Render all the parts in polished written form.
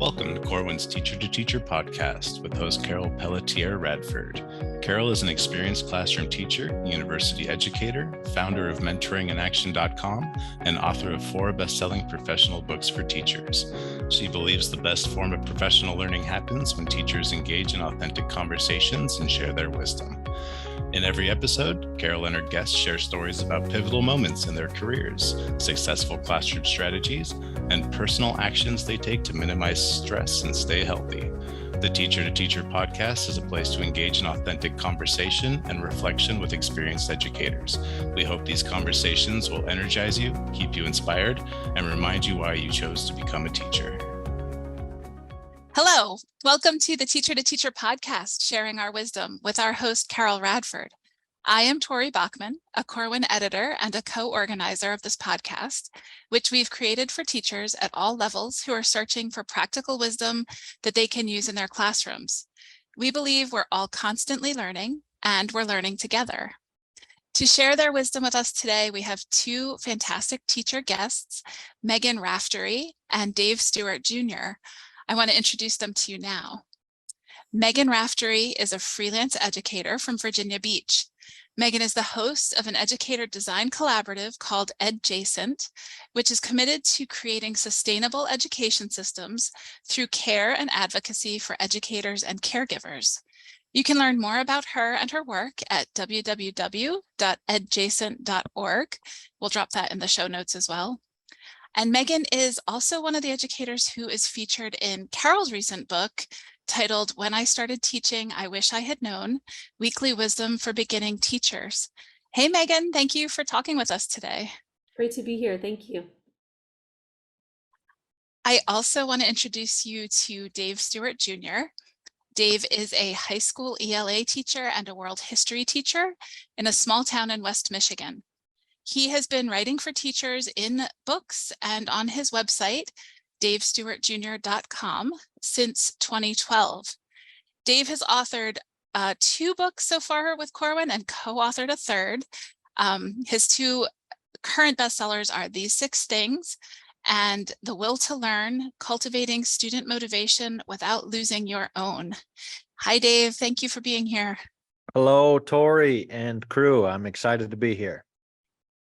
Welcome to Corwin's Teacher to Teacher podcast with host Carol Pelletier Radford. Carol is an experienced classroom teacher, university educator, founder of mentoringandaction.com, and author of 4 best-selling professional books for teachers. She believes the best form of professional learning happens when teachers engage in authentic conversations and share their wisdom. In every episode, Carol and her guests share stories about pivotal moments in their careers, successful classroom strategies, and personal actions they take to minimize stress and stay healthy. The Teacher to Teacher podcast is a place to engage in authentic conversation and reflection with experienced educators. We hope these conversations will energize you, keep you inspired, and remind you why you chose to become a teacher. Hello, welcome to the Teacher to Teacher podcast, sharing our wisdom with our host, Carol Radford. I am Tori Bachman, a Corwin editor and a co-organizer of this podcast, which we've created for teachers at all levels who are searching for practical wisdom that they can use in their classrooms. We believe we're all constantly learning, and we're learning together. To share their wisdom with us today, we have 2 fantastic teacher guests, Meghan Raftery and Dave Stuart Jr. I want to introduce them to you now. Meghan Raftery is a freelance educator from Virginia Beach. Meghan is the host of an educator design collaborative called Adjacent, which is committed to creating sustainable education systems through care and advocacy for educators and caregivers. You can learn more about her and her work at www.adjacent.org. We'll drop that in the show notes as well. And Meghan is also one of the educators who is featured in Carol's recent book titled When I Started Teaching, I Wish I Had Known, Weekly Wisdom for Beginning Teachers. Hey, Meghan, thank you for talking with us today. Great to be here. Thank you. I also want to introduce you to Dave Stuart Jr. Dave is a high school ELA teacher and a world history teacher in a small town in West Michigan. He has been writing for teachers in books and on his website, davestuartjr.com, since 2012. Dave has authored 2 books so far with Corwin and co-authored a 3rd. His 2 current bestsellers are These 6 Things and The Will to Learn, Cultivating Student Motivation Without Losing Your Own. Hi, Dave. Thank you for being here. Hello, Tori and crew. I'm excited to be here.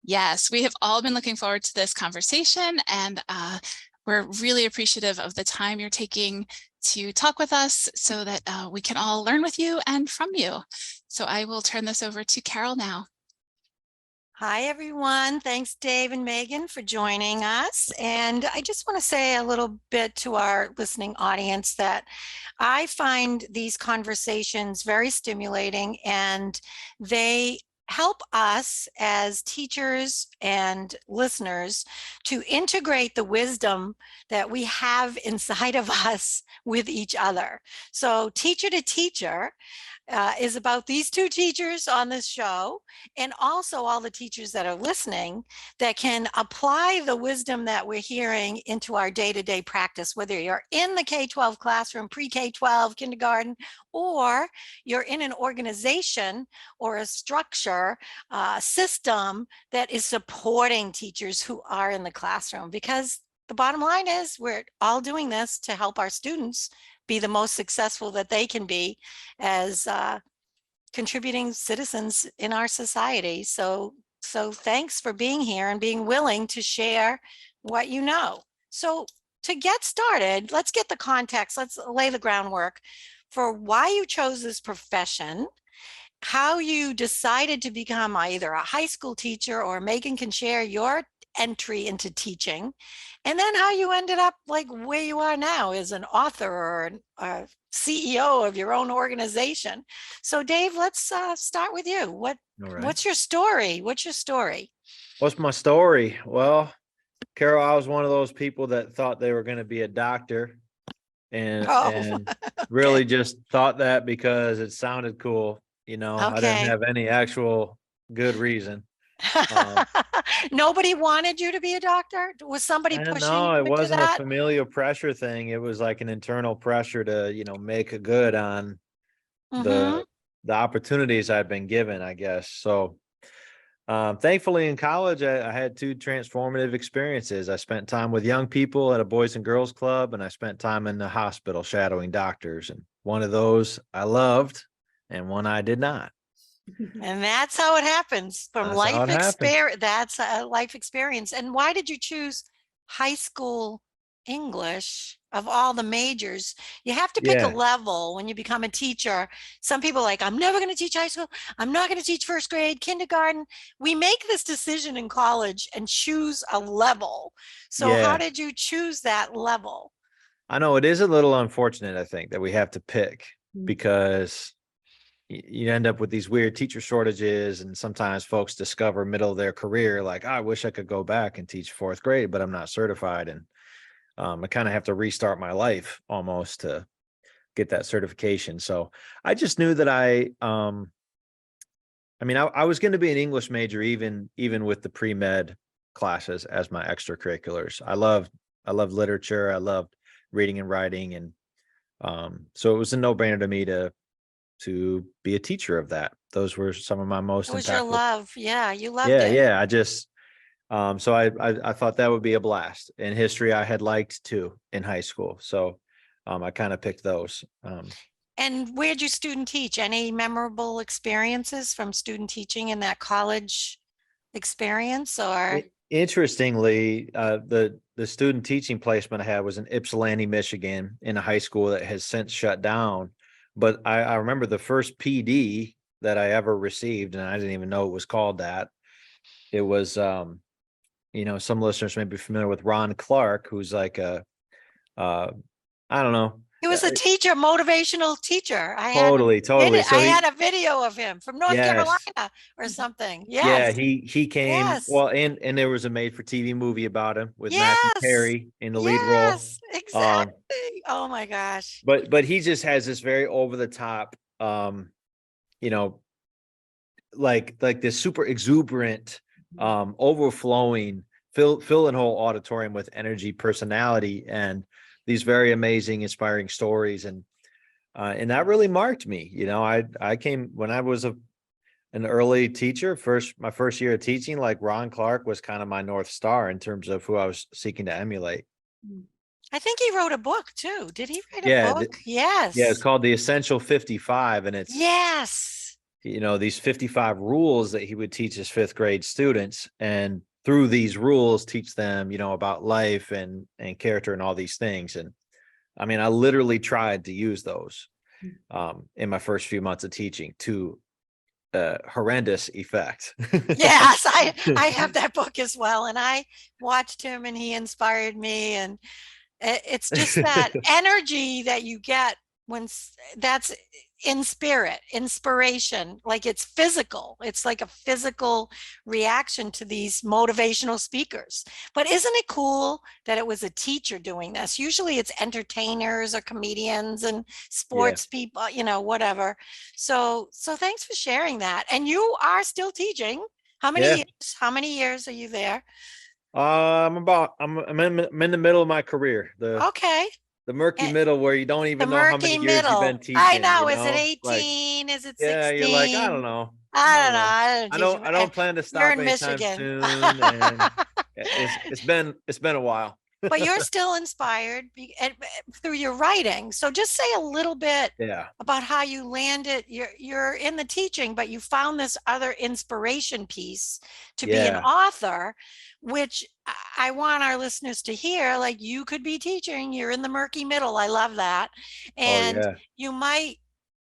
Yes, we have all been looking forward to this conversation, and we're really appreciative of the time you're taking to talk with us so that we can all learn with you and from you. So I will turn this over to Carol now. Hi, everyone. Thanks, Dave and Meghan, for joining us. And I just want to say a little bit to our listening audience that I find these conversations very stimulating, and they help us as teachers and listeners to integrate the wisdom that we have inside of us with each other. So Teacher to Teacher is about these 2 teachers on this show, and also all the teachers that are listening that can apply the wisdom that we're hearing into our day-to-day practice, whether you're in the K-12 classroom, pre-K-12, kindergarten, or you're in an organization or a structure, system that is supporting teachers who are in the classroom. Because the bottom line is we're all doing this to help our students be the most successful that they can be as contributing citizens in our society. So thanks for being here and being willing to share what you know. So to get started, let's get the context. Let's lay the groundwork for why you chose this profession, how you decided to become either a high school teacher, or Meghan can share your entry into teaching, and then how you ended up like where you are now as an author or a CEO of your own organization. So Dave, let's start with you. What's your story? What's your story? What's my story? Well, Carol, I was one of those people that thought they were going to be a doctor and really just thought that because it sounded cool. You know, I didn't have any actual good reason. Nobody wanted you to be a doctor? Was somebody pushing you No, it into wasn't that? a familial pressure thing. It was like an internal pressure to, make a good on the opportunities I'd been given, I guess. So Thankfully in college, I had two transformative experiences. I spent time with young people at a Boys and Girls Club, and I spent time in the hospital shadowing doctors. And one of those I loved and one I did not. And that's how it happens from That's how life it happened. experience. That's a life experience. And why did you choose high school English of all the majors? You have to pick a Yeah. level when you become a teacher. Some people are like, I'm never going to teach high school. I'm not going to teach first grade, kindergarten. We make this decision in college and choose a level. So how Yeah. did you choose that level? I know it is a little unfortunate, I think, that we have to pick because you end up with these weird teacher shortages, and sometimes folks discover middle of their career, like, I wish I could go back and teach fourth grade, but I'm not certified. And I kind of have to restart my life almost to get that certification. So I just knew that I was going to be an English major, even with the pre-med classes as my extracurriculars. I loved literature. I loved reading and writing. And so it was a no-brainer to me to be a teacher of that. Those were some of my most It was your impactful. love. Yeah, you loved Yeah, it. yeah. I just so I thought that would be a blast. In history, I had liked too in high school. So I kind of picked those. And where'd you student teach? Any memorable experiences from student teaching in that college experience or? Interestingly, the student teaching placement I had was in Ypsilanti, Michigan, in a high school that has since shut down. But I remember the first PD that I ever received, and I didn't even know it was called that. It was, some listeners may be familiar with Ron Clark, who's like I don't know. He was a teacher, motivational teacher. I had Totally. So I had a video of him from North yes, Carolina or something. yeah, Yes. he came. Yes. Well, and there was a made for TV movie about him with Matthew Yes. Perry in the lead role. Yes. Um, Exactly. Oh my gosh. but he just has this very over the top, you know, like this super exuberant, overflowing, fill and whole auditorium with energy, personality, and these very amazing, inspiring stories. And that really marked me. I came when I was an early teacher, my first year of teaching, like Ron Clark was kind of my North Star in terms of who I was seeking to emulate. I think he wrote a book too. Did he write a Yeah. book? Yeah. It's Yes. called The Essential 55. And it's, Yes. these 55 rules that he would teach his fifth grade students. And through these rules, teach them, about life and character and all these things. And I mean, I literally tried to use those in my first few months of teaching to horrendous effect. Yes, I have that book as well, and I watched him and he inspired me. And it's just that energy that you get that's in spirit, inspiration, like it's physical. It's like a physical reaction to these motivational speakers. But isn't it cool that it was a teacher doing this? Usually it's entertainers or comedians and sports people, whatever. So thanks for sharing that. And you are still teaching. How many years are you there? I'm in the middle of my career. Okay. The murky And middle where you don't the even know how many murky years you've middle. been teaching. I know. Is it Like, 18? Is it yeah, you're like, I don't 16? know. I don't know. I don't teach I don't plan to You're stop in anytime Michigan. soon. And it's been a while. But you're still inspired through your writing. So just say a little bit Yeah. about how you landed. You're in the teaching, but you found this other inspiration piece to be an Yeah. author, which I want our listeners to hear. Like, you could be teaching, you're in the murky middle. I love that. Oh And yeah. you might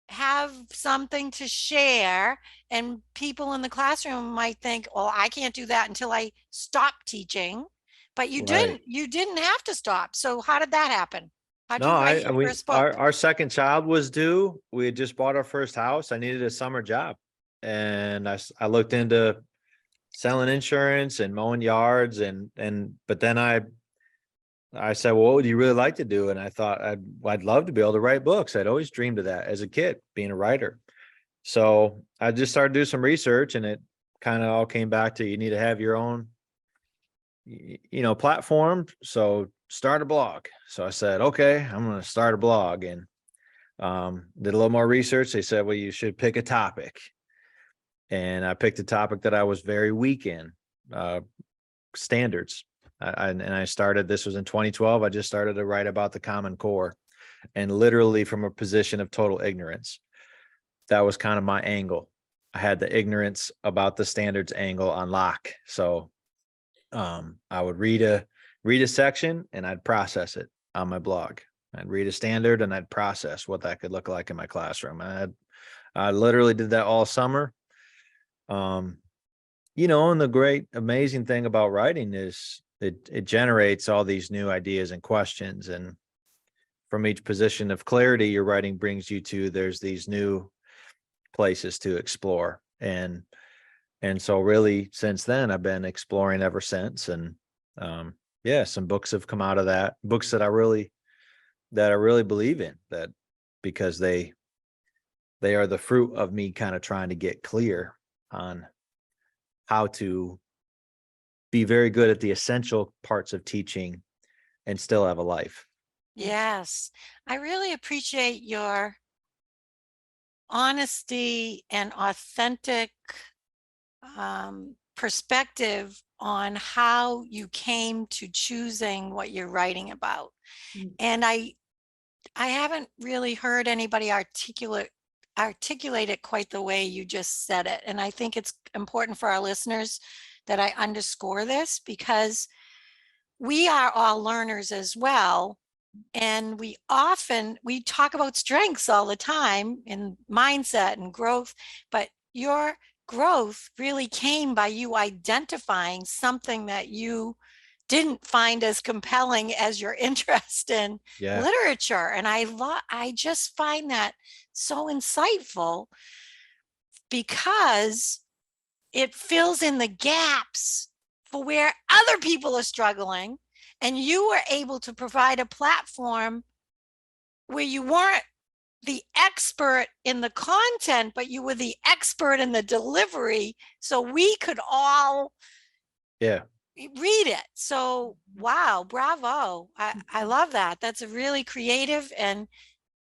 have something to share, and people in the classroom might think, well, I can't do that until I stop teaching. But you Right. didn't have to stop. So how did that happen? How'd No, you write I your mean, first book? our second child was due. We had just bought our first house. I needed a summer job, and I looked into selling insurance and mowing yards, but then I said, well, what would you really like to do? And I thought I'd love to be able to write books. I'd always dreamed of that as a kid, being a writer. So I just started to do some research, and it kind of all came back to, you need to have your own, platform. So start a blog. So I said, okay, I'm going to start a blog, and did a little more research. They said, well, you should pick a topic. and I picked a topic that I was very weak in, standards. I started, this was in 2012. I just started to write about the Common Core, and literally from a position of total ignorance. That was kind of my angle. I had the ignorance about the standards angle on lock. So I would read a section and I'd process it on my blog. I'd read a standard and I'd process what that could look like in my classroom. I literally did that all summer. And the great, amazing thing about writing is it generates all these new ideas and questions. And from each position of clarity your writing brings you to, there's these new places to explore. And so really since then I've been exploring ever since. And some books have come out of that, books that I really believe in, that because they are the fruit of me kind of trying to get clear on how to be very good at the essential parts of teaching and still have a life. Yes, I really appreciate your honesty and authentic perspective on how you came to choosing what you're writing about. And I haven't really heard anybody articulate it quite the way you just said it. And I think it's important for our listeners that I underscore this, because we are all learners as well. And we talk about strengths all the time in mindset and growth, but your growth really came by you identifying something that you didn't find as compelling as your interest in literature. And I just find that so insightful, because it fills in the gaps for where other people are struggling. And you were able to provide a platform where you weren't the expert in the content, but you were the expert in the delivery. So we could all read it. So, wow, bravo. I love that. That's a really creative, and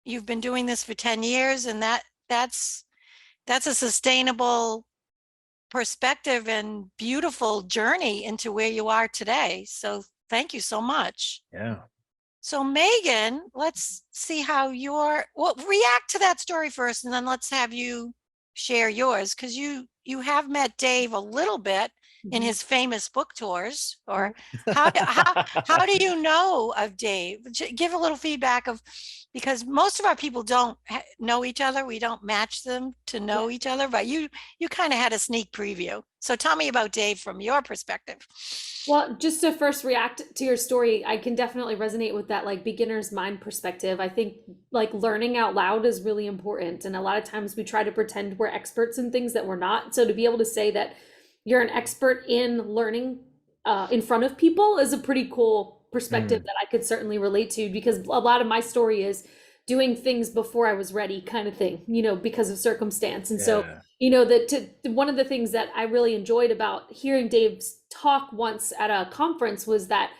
you've been doing this for 10 years, and that's a sustainable perspective and beautiful journey into where you are today. So thank you so much. Yeah. So Meghan, let's see how react to that story first, and then let's have you share yours, because you have met Dave a little bit in his famous book tours. Or how do you know of Dave? Give a little feedback of, because most of our people don't know each other. We don't match them to know each other, but you kind of had a sneak preview. So tell me about Dave from your perspective. Well, just to first react to your story, I can definitely resonate with that like beginner's mind perspective. I think like learning out loud is really important. And a lot of times we try to pretend we're experts in things that we're not. So to be able to say that you're an expert in learning in front of people is a pretty cool perspective that I could certainly relate to, because a lot of my story is doing things before I was ready kind of thing, because of circumstance. And so, one of the things that I really enjoyed about hearing Dave's talk once at a conference was that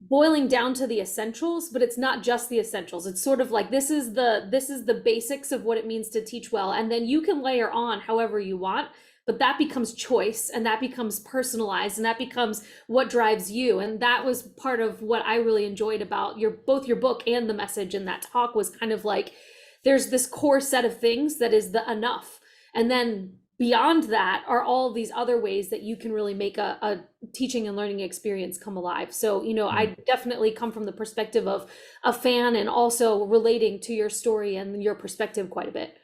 boiling down to the essentials, but it's not just the essentials. It's sort of like, this is the basics of what it means to teach well. And then you can layer on however you want, but that becomes choice, and that becomes personalized, and that becomes what drives you. And that was part of what I really enjoyed about both your book and the message in that talk, was kind of like, there's this core set of things that is the enough. And then beyond that are all these other ways that you can really make a teaching and learning experience come alive. So, I definitely come from the perspective of a fan, and also relating to your story and your perspective quite a bit.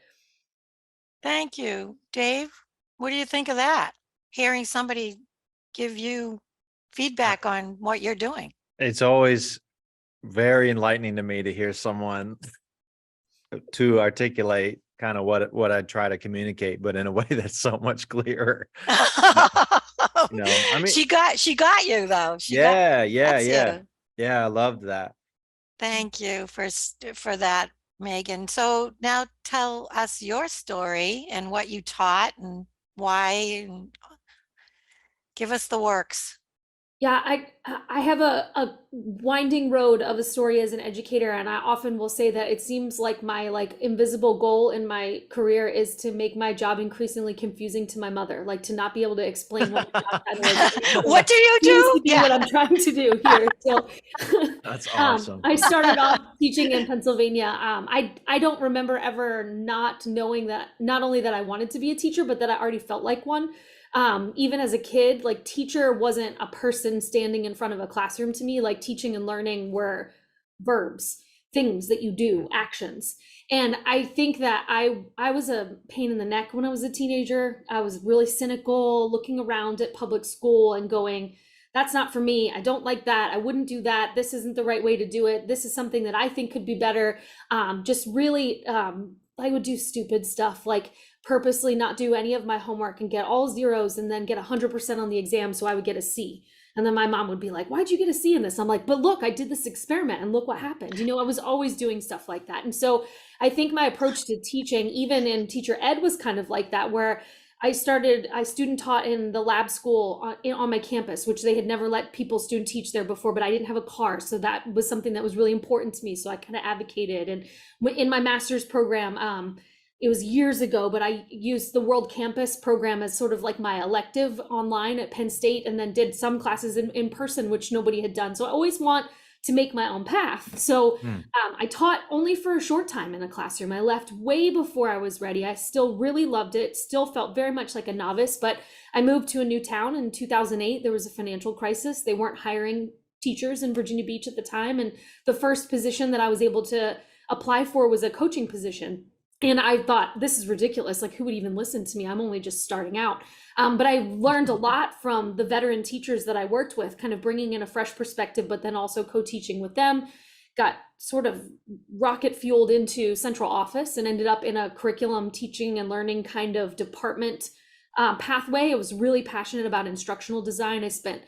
Thank you. Dave, what do you think of that? Hearing somebody give you feedback on what you're doing. It's always very enlightening to me to hear someone to articulate kind of what I try to communicate, but in a way that's so much clearer. I mean, she got you though. Yeah. I loved that. Thank you for that, Meghan. So now tell us your story and what you taught and why, and give us the works. Yeah, I have a winding road of a story as an educator, and I often will say that it seems like my like invisible goal in my career is to make my job increasingly confusing to my mother, like to not be able to explain what my job title is. What do you Seems do? to be what I'm trying to do here. So That's awesome. I started off teaching in Pennsylvania. I don't remember ever not knowing that not only that I wanted to be a teacher, but that I already felt like one. Even as a kid, like teacher wasn't a person standing in front of a classroom to me. Like teaching and learning were verbs, things that you do, actions. And I think that I was a pain in the neck when I was a teenager. I was really cynical, looking around at public school and going, that's not for me. I don't like that. I wouldn't do that. This isn't the right way to do it. This is something that I think could be better. Just really, I would do stupid stuff like purposely not do any of my homework and get all zeros and then get 100% on the exam so I would get a C. And then my mom would be like, why'd you get a C in this? I'm like, but look, I did this experiment and look what happened. You know, I was always doing stuff like that. And so I think my approach to teaching, even in teacher ed, was kind of like that, where I student taught in the lab school on my campus, which they had never let people student teach there before, but I didn't have a car. So that was something that was really important to me. So I kind of advocated. And in my master's program, it was years ago, but I used the World Campus program as sort of like my elective online at Penn State, and then did some classes in person, which nobody had done. So I always want to make my own path. So I taught only for a short time in a classroom. I left way before I was ready. I still really loved it, still felt very much like a novice, but I moved to a new town in 2008. There was a financial crisis. They weren't hiring teachers in Virginia Beach at the time. And the first position that I was able to apply for was a coaching position. And I thought, this is ridiculous. Like, who would even listen to me? I'm only just starting out. But I learned a lot from the veteran teachers that I worked with, kind of bringing in a fresh perspective, but then also co-teaching with them. Got sort of rocket fueled into central office and ended up in a curriculum teaching and learning kind of department pathway. I was really passionate about instructional design. I spent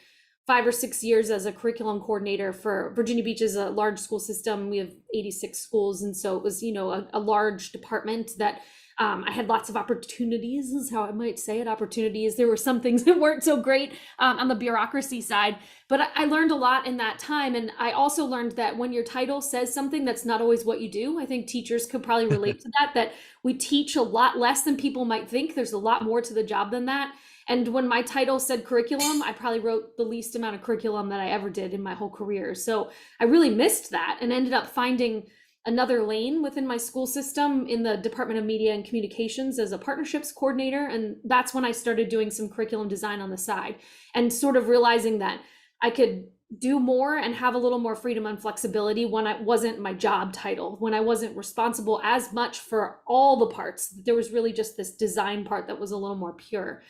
5 or 6 years as a curriculum coordinator for Virginia Beach. Is a large school system. We have 86 schools. And so it was, you know, a large department that I had lots of opportunities, is how I might say it, opportunities. There were some things that weren't so great on the bureaucracy side, but I learned a lot in that time. And I also learned that when your title says something, that's not always what you do. I think teachers could probably relate to that we teach a lot less than people might think. There's a lot more to the job than that. And when my title said curriculum, I probably wrote the least amount of curriculum that I ever did in my whole career. So I really missed that and ended up finding another lane within my school system in the Department of Media and Communications as a partnerships coordinator. And that's when I started doing some curriculum design on the side and sort of realizing that I could do more and have a little more freedom and flexibility when it wasn't my job title, when I wasn't responsible as much for all the parts. There was really just this design part that was a little more pure.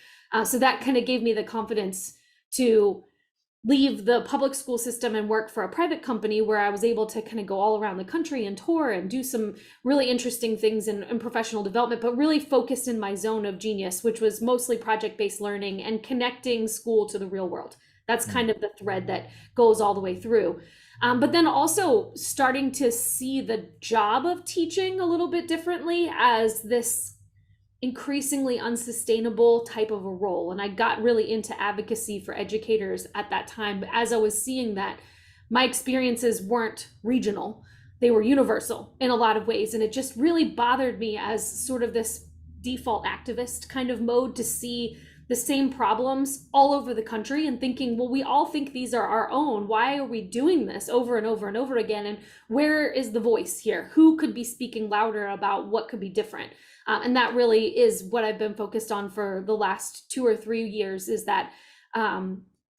So that kind of gave me the confidence to leave the public school system and work for a private company where I was able to kind of go all around the country and tour and do some really interesting things in professional development, but really focused in my zone of genius, which was mostly project-based learning and connecting school to the real world. That's kind of the thread that goes all the way through. But then also starting to see the job of teaching a little bit differently as this increasingly unsustainable type of a role. And I got really into advocacy for educators at that time. But as I was seeing that, my experiences weren't regional, they were universal in a lot of ways. And it just really bothered me as sort of this default activist kind of mode to see the same problems all over the country and thinking, well, we all think these are our own. Why are we doing this over and over and over again? And where is the voice here? Who could be speaking louder about what could be different? And that really is what I've been focused on for the last 2 or 3 years, is that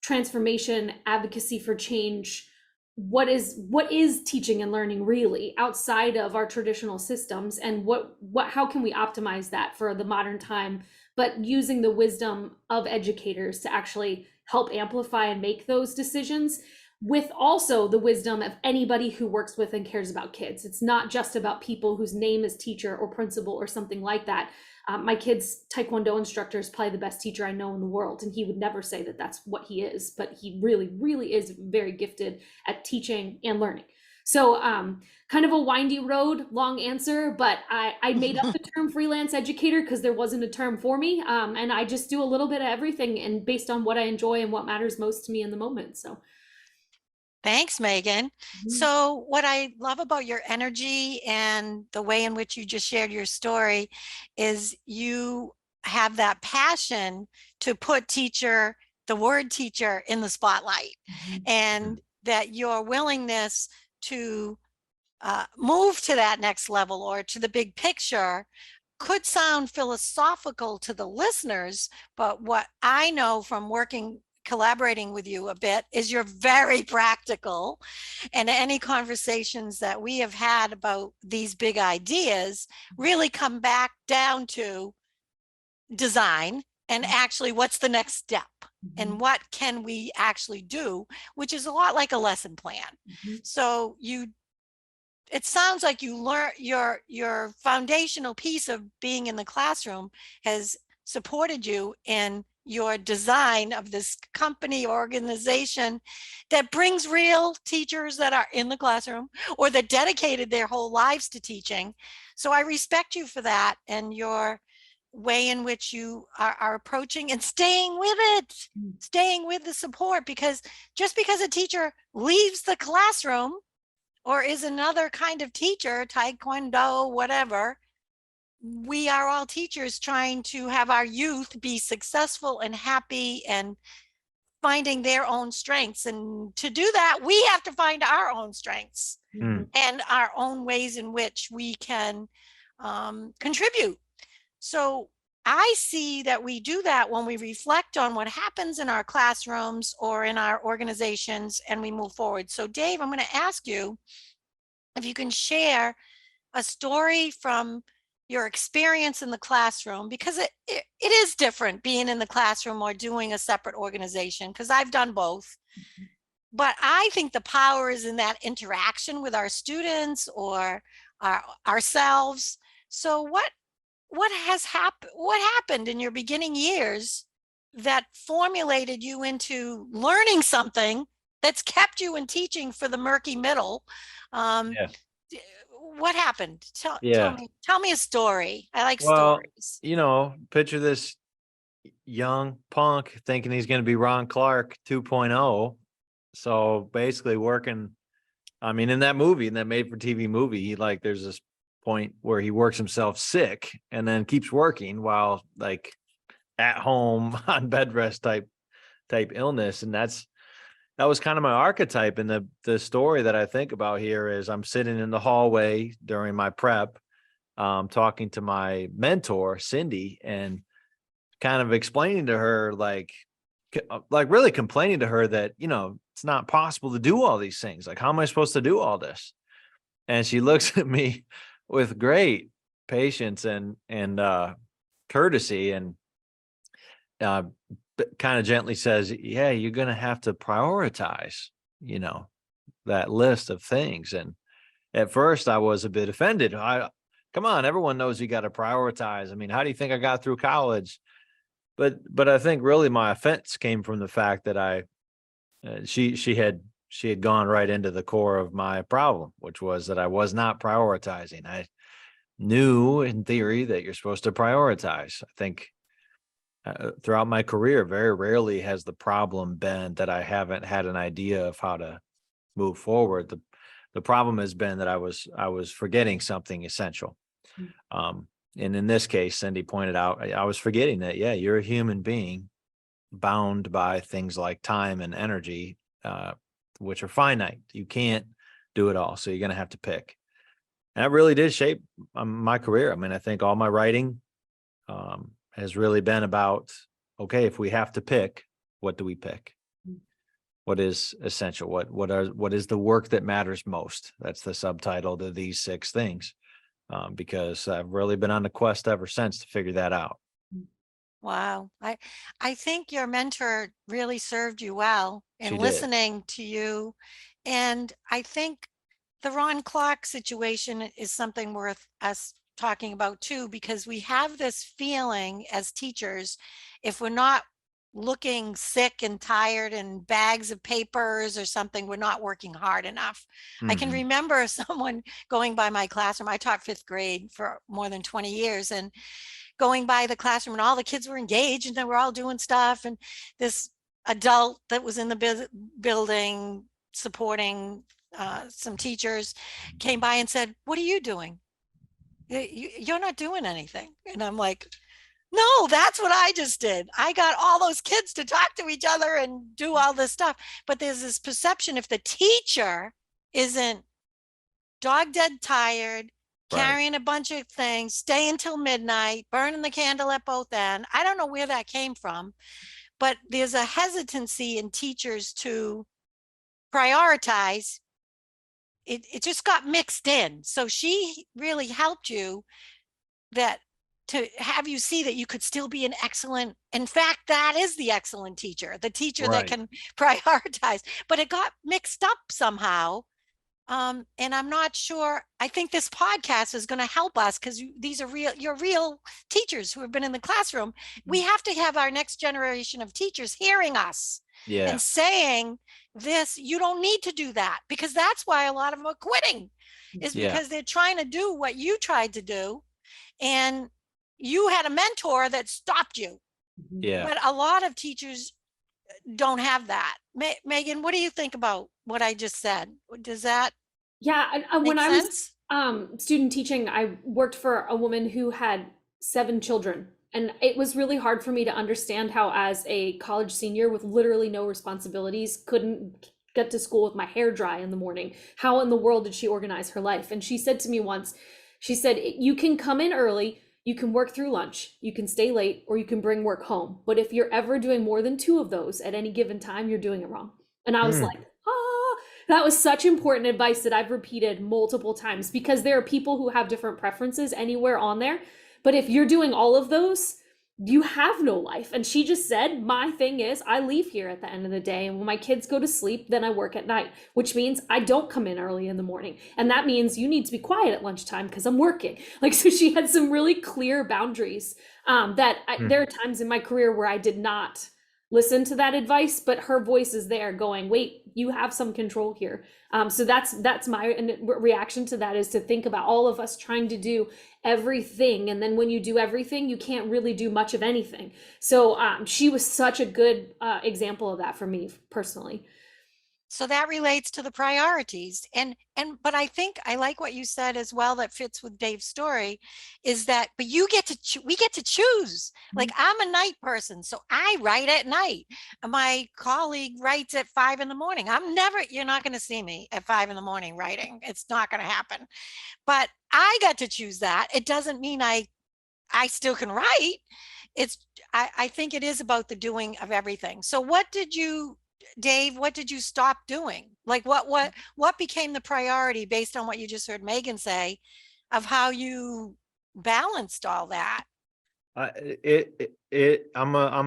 transformation, advocacy for change. What is teaching and learning really outside of our traditional systems, and how can we optimize that for the modern time, but using the wisdom of educators to actually help amplify and make those decisions, with also the wisdom of anybody who works with and cares about kids. It's not just about people whose name is teacher or principal or something like that. My kid's Taekwondo instructor is probably the best teacher I know in the world, and he would never say that that's what he is, but he really, really is very gifted at teaching and learning. So kind of a windy road, long answer, but I made up the term freelance educator because there wasn't a term for me. And I just do a little bit of everything and based on what I enjoy and what matters most to me in the moment. So Thanks, Megan. So what I love about your energy and the way in which you just shared your story is you have that passion to put the word teacher in the spotlight, and that your willingness to move to that next level or to the big picture could sound philosophical to the listeners, but what I know from collaborating with you a bit is you're very practical, and any conversations that we have had about these big ideas really come back down to design and actually what's the next step and what can we actually do, which is a lot like a lesson plan. So it sounds like you learn your foundational piece of being in the classroom has supported you in your design of this company organization that brings real teachers that are in the classroom or that dedicated their whole lives to teaching. So I respect you for that and your way in which you are approaching and staying with it, staying with the support, because just because a teacher leaves the classroom or is another kind of teacher, taekwondo, whatever, we are all teachers trying to have our youth be successful and happy and finding their own strengths. And to do that, we have to find our own strengths and our own ways in which we can contribute. So I see that we do that when we reflect on what happens in our classrooms or in our organizations and we move forward. So Dave, I'm going to ask you if you can share a story from your experience in the classroom, because it is different being in the classroom or doing a separate organization, because I've done both. But I think the power is in that interaction with our students or ourselves. So what happened in your beginning years that formulated you into learning something that's kept you in teaching for the murky middle? What happened? Tell me a story. I like stories. Picture this young punk thinking he's going to be Ron Clark 2.0. So basically working, in that movie, in that made for TV movie, there's this point where he works himself sick and then keeps working while at home on bed rest type illness. And that was kind of my archetype. And the story that I think about here is I'm sitting in the hallway during my prep, talking to my mentor, Cindy, and kind of explaining to her, really complaining to her that, it's not possible to do all these things. How am I supposed to do all this? And she looks at me with great patience and courtesy and kind of gently says, yeah, you're going to have to prioritize, that list of things. And at first I was a bit offended. Come on, everyone knows you got to prioritize. How do you think I got through college? But I think really my offense came from the fact that she had gone right into the core of my problem, which was that I was not prioritizing. I knew in theory that you're supposed to prioritize. I think throughout my career, very rarely has the problem been that I haven't had an idea of how to move forward. The problem has been that I was forgetting something essential. And in this case, Cindy pointed out, I was forgetting that, yeah, you're a human being bound by things like time and energy, which are finite. You can't do it all. So you're going to have to pick. And that really did shape my career. I think all my writing has really been about, okay, if we have to pick, what do we pick? What is essential? What is the work that matters most? That's the subtitle to these 6 things. Because I've really been on the quest ever since to figure that out. Wow. I think your mentor really served you well in listening to you. And I think the Ron Clark situation is something worth us talking about too, because we have this feeling as teachers, if we're not looking sick and tired and bags of papers or something, we're not working hard enough. I can remember someone going by my classroom. I taught 5th grade for more than 20 years, and going by the classroom, and all the kids were engaged and they were all doing stuff. And this adult that was in the building supporting some teachers came by and said, "What are you doing? You're not doing anything." And I'm like, "No, that's what I just did. I got all those kids to talk to each other and do all this stuff." But there's this perception, if the teacher isn't dog dead tired, carrying a bunch of things, staying till midnight, burning the candle at both ends. I don't know where that came from, but there's a hesitancy in teachers to prioritize. It just got mixed in. So she really helped you to have you see that you could still be an excellent, in fact, that is the excellent teacher, the teacher that can prioritize, but it got mixed up somehow. And I'm not sure. I think this podcast is going to help us, because these are you're real teachers who have been in the classroom. We have to have our next generation of teachers hearing us and saying this, you don't need to do that, because that's why a lot of them are quitting, is because they're trying to do what you tried to do. And you had a mentor that stopped you. But a lot of teachers don't have that. Megan, what do you think about what I just said? Does that when I sense? was student teaching, I worked for a woman who had 7 children. And it was really hard for me to understand how, as a college senior with literally no responsibilities, couldn't get to school with my hair dry in the morning. How in the world did she organize her life? And she said to me once, she said, "You can come in early, you can work through lunch, you can stay late, or you can bring work home. But if you're ever doing more than 2 of those at any given time, you're doing it wrong." And I was like, that was such important advice that I've repeated multiple times, because there are people who have different preferences anywhere on there. But if you're doing all of those, you have no life. And she just said, my thing is, I leave here at the end of the day, and when my kids go to sleep, then I work at night, which means I don't come in early in the morning. And that means you need to be quiet at lunchtime because I'm working. Like, so she had some really clear boundaries there are times in my career where I did not listen to that advice, but her voice is there going, wait, you have some control here. So that's my reaction to that, is to think about all of us trying to do everything. And then when you do everything, you can't really do much of anything. So she was such a good example of that for me personally. So that relates to the priorities. But I think I like what you said as well, that fits with Dave's story, is that, but we get to choose. Like, I'm a night person, so I write at night. My colleague writes at 5 a.m. You're not going to see me at 5 a.m. writing. It's not going to happen. But I got to choose that. It doesn't mean I still can write. I think it is about the doing of everything. So Dave, what did you stop doing? Like, what became the priority based on what you just heard Megan say, of how you balanced all that? I'm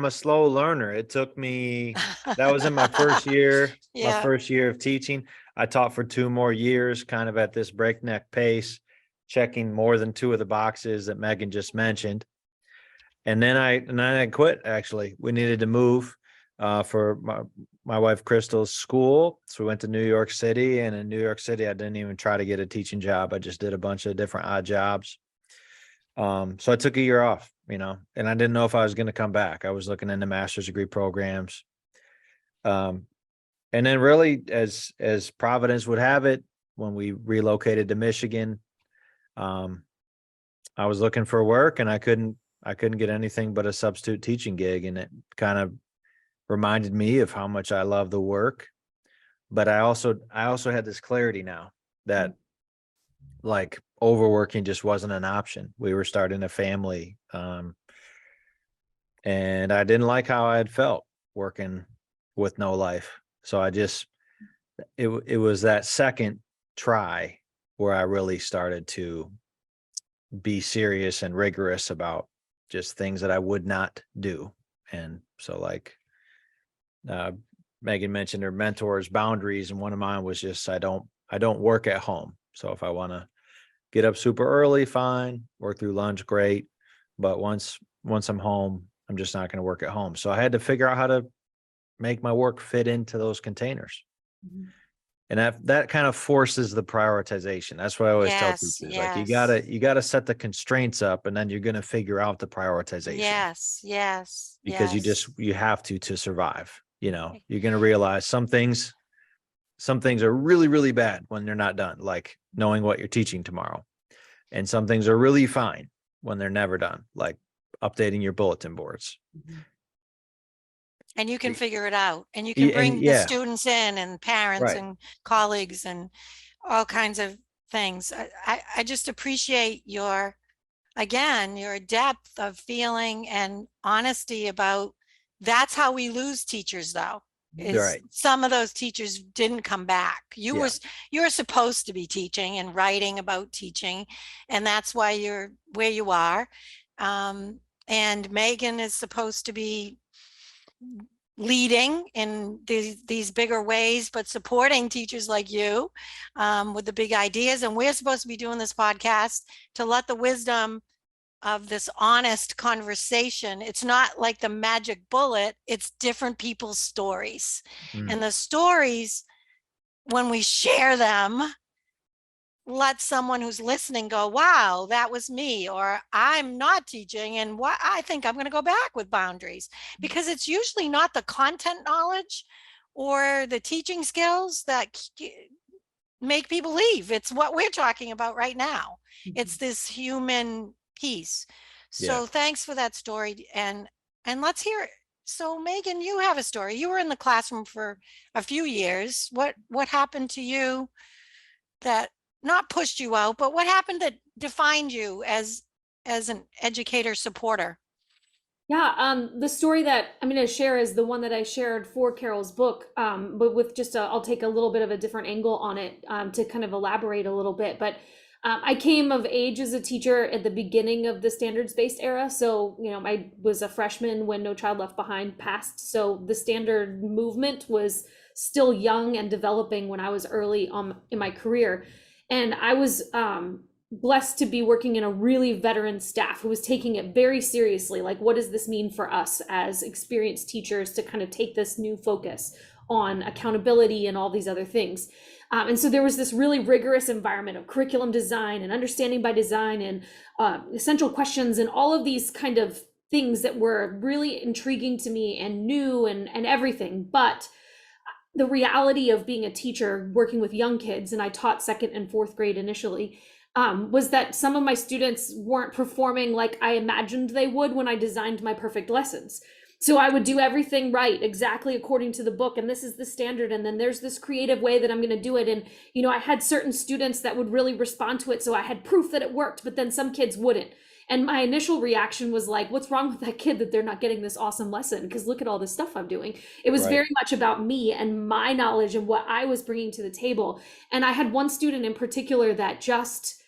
a slow learner. It took me, that was in my first year, my first year of teaching. I taught for 2 more years, kind of at this breakneck pace, checking more than 2 of the boxes that Megan just mentioned. And then I quit. Actually, we needed to move for my wife Crystal's school. So we went to New York City, and in New York City, I didn't even try to get a teaching job. I just did a bunch of different odd jobs. So I took a year off, and I didn't know if I was going to come back. I was looking into master's degree programs. And then really, as Providence would have it, when we relocated to Michigan, I was looking for work, and I couldn't get anything but a substitute teaching gig. And it kind of reminded me of how much I love the work. But I also had this clarity now that, like, overworking just wasn't an option. We were starting a family. And I didn't like how I had felt working with no life. So it was that second try where I really started to be serious and rigorous about just things that I would not do. And so, like, Megan mentioned her mentor's boundaries, and one of mine was just, I don't work at home. So if I want to get up super early, fine. Work through lunch, great. But once I'm home, I'm just not going to work at home. So I had to figure out how to make my work fit into those containers. Mhm. And that kind of forces the prioritization. That's what I always tell Yes, teachers. Like you yes. gotta set the constraints up, and then you're going to figure out the prioritization. Yes, yes, Because yes. you have to survive. You know, you're going to realize some things are really, really bad when they're not done, like knowing what you're teaching tomorrow. And some things are really fine when they're never done, like updating your bulletin boards. And you can figure it out, and you can And bring the yeah, students in and parents right. and colleagues and all kinds of things. I just appreciate your, again, your depth of feeling and honesty about, that's how we lose teachers though, is Right. some of those teachers didn't come back. You Yeah. were supposed to be teaching and writing about teaching, and that's why you're where you are. And Megan is supposed to be leading in these bigger ways, but supporting teachers like you with the big ideas. And we're supposed to be doing this podcast to let the wisdom of this honest conversation. It's not like the magic bullet, it's different people's stories. And the stories, when we share them, let someone who's listening go, wow, that was me, or I'm not teaching and what I think I'm going to go back with boundaries, because it's usually not the content knowledge or the teaching skills that make people leave. It's what we're talking about right now. It's this human piece. So thanks for that story. And let's hear it. So Megan, you have a story. You were in the classroom for a few years. What happened to you that not pushed you out, but what happened that defined you as an educator supporter? Yeah, the story that I'm going to share is the one that I shared for Carol's book, but with just I'll take a little bit of a different angle on it to kind of elaborate a little bit. But I came of age as a teacher at the beginning of the standards-based era. So, you know, I was a freshman when No Child Left Behind passed. So the standard movement was still young and developing when I was early in my career. And I was blessed to be working in a really veteran staff who was taking it very seriously. Like, what does this mean for us as experienced teachers to kind of take this new focus on accountability and all these other things? And so there was this really rigorous environment of curriculum design and understanding by design and essential questions and all of these kind of things that were really intriguing to me and new and everything. But the reality of being a teacher working with young kids, and I taught second and fourth grade initially, was that some of my students weren't performing like I imagined they would when I designed my perfect lessons. So I would do everything right, exactly according to the book, and this is the standard, and then there's this creative way that I'm going to do it. And, you know, I had certain students that would really respond to it, so I had proof that it worked, but then some kids wouldn't. And my initial reaction was like, what's wrong with that kid that they're not getting this awesome lesson? Because look at all this stuff I'm doing. It was very much about me and my knowledge and what I was bringing to the table. And I had one student in particular that just,